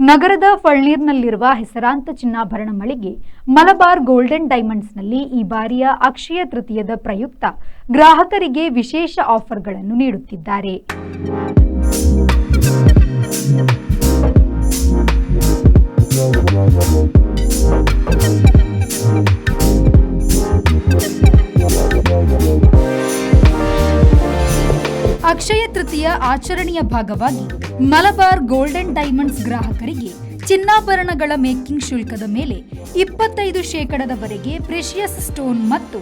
ನಗರದ ಫಳ್ನೀರ್ನಲ್ಲಿರುವ ಹೆಸರಾಂತ ಚಿನ್ನಾಭರಣ ಮಳಿಗೆ ಮಲಬಾರ್ ಗೋಲ್ಡನ್ ಡೈಮಂಡ್ಸ್ನಲ್ಲಿ ಈ ಬಾರಿಯ ಅಕ್ಷಯ ತೃತೀಯದ ಪ್ರಯುಕ್ತ ಗ್ರಾಹಕರಿಗೆ ವಿಶೇಷ ಆಫರ್ಗಳನ್ನು ನೀಡುತ್ತಿದ್ದಾರೆ. ಅಕ್ಷಯ ತೃತೀಯ ಆಚರಣೆಯ ಭಾಗವಾಗಿ ಮಲಬಾರ್ ಗೋಲ್ಡನ್ ಡೈಮಂಡ್ಸ್ ಗ್ರಾಹಕರಿಗೆ ಚಿನ್ನಾಭರಣಗಳ ಮೇಕಿಂಗ್ ಶುಲ್ಕದ ಮೇಲೆ 25% ಪ್ರೆಷಿಯಸ್ ಸ್ಟೋನ್ ಮತ್ತು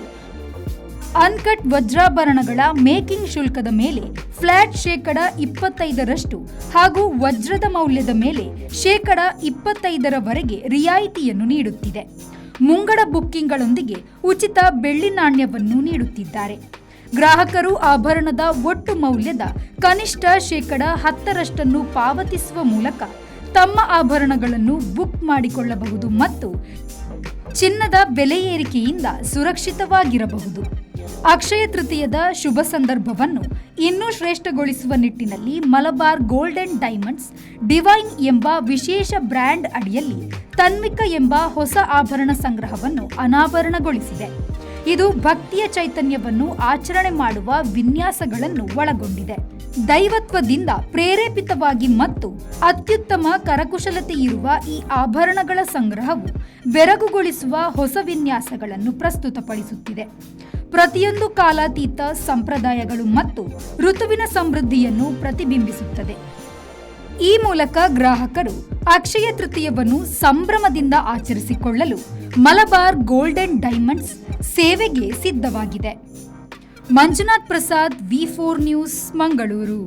ಅನ್ಕಟ್ ವಜ್ರಾಭರಣಗಳ ಮೇಕಿಂಗ್ ಶುಲ್ಕದ ಮೇಲೆ ಫ್ಲಾಟ್ 25% ಹಾಗೂ ವಜ್ರದ ಮೌಲ್ಯದ ಮೇಲೆ 25% ರಿಯಾಯಿತಿಯನ್ನು ನೀಡುತ್ತಿದೆ. ಮುಂಗಡ ಬುಕ್ಕಿಂಗ್ಗಳೊಂದಿಗೆ ಉಚಿತ ಬೆಳ್ಳಿ ನಾಣ್ಯವನ್ನು ನೀಡುತ್ತಿದ್ದಾರೆ. ಗ್ರಾಹಕರು ಆಭರಣದ ಒಟ್ಟು ಮೌಲ್ಯದ ಕನಿಷ್ಠ 10% ಪಾವತಿಸುವ ಮೂಲಕ ತಮ್ಮ ಆಭರಣಗಳನ್ನು ಬುಕ್ ಮಾಡಿಕೊಳ್ಳಬಹುದು ಮತ್ತು ಚಿನ್ನದ ಬೆಲೆ ಏರಿಕೆಯಿಂದ ಸುರಕ್ಷಿತವಾಗಿರಬಹುದು. ಅಕ್ಷಯ ತೃತೀಯದ ಶುಭ ಸಂದರ್ಭವನ್ನು ಇನ್ನೂ ಶ್ರೇಷ್ಠಗೊಳಿಸುವ ನಿಟ್ಟಿನಲ್ಲಿ ಮಲಬಾರ್ ಗೋಲ್ಡನ್ ಡೈಮಂಡ್ಸ್ ಡಿವೈನ್ ಎಂಬ ವಿಶೇಷ ಬ್ರ್ಯಾಂಡ್ ಅಡಿಯಲ್ಲಿ ತನ್ವಿಕ ಎಂಬ ಹೊಸ ಆಭರಣ ಸಂಗ್ರಹವನ್ನು ಅನಾವರಣಗೊಳಿಸಿದೆ. ಇದು ಭಕ್ತಿಯ ಚೈತನ್ಯವನ್ನು ಆಚರಣೆ ಮಾಡುವ ವಿನ್ಯಾಸಗಳನ್ನು ಒಳಗೊಂಡಿದೆ. ದೈವತ್ವದಿಂದ ಪ್ರೇರೇಪಿತವಾಗಿ ಮತ್ತು ಅತ್ಯುತ್ತಮ ಕರಕುಶಲತೆ ಇರುವ ಈ ಆಭರಣಗಳ ಸಂಗ್ರಹವು ಬೆರಗುಗೊಳಿಸುವ ಹೊಸ ವಿನ್ಯಾಸಗಳನ್ನು ಪ್ರಸ್ತುತಪಡಿಸುತ್ತಿದೆ. ಪ್ರತಿಯೊಂದು ಕಾಲಾತೀತ ಸಂಪ್ರದಾಯಗಳು ಮತ್ತು ಋತುವಿನ ಸಮೃದ್ಧಿಯನ್ನು ಪ್ರತಿಬಿಂಬಿಸುತ್ತದೆ. ಈ ಮೂಲಕ ಗ್ರಾಹಕರು ಅಕ್ಷಯ ತೃತೀಯವನ್ನು ಸಂಭ್ರಮದಿಂದ ಆಚರಿಸಿಕೊಳ್ಳಲು ಮಲಬಾರ್ ಗೋಲ್ಡನ್ ಡೈಮಂಡ್ಸ್ ಸೇವೆಗೆ ಸಿದ್ಧವಾಗಿದೆ. Manjunath Prasad, V4 news, Mangaluru.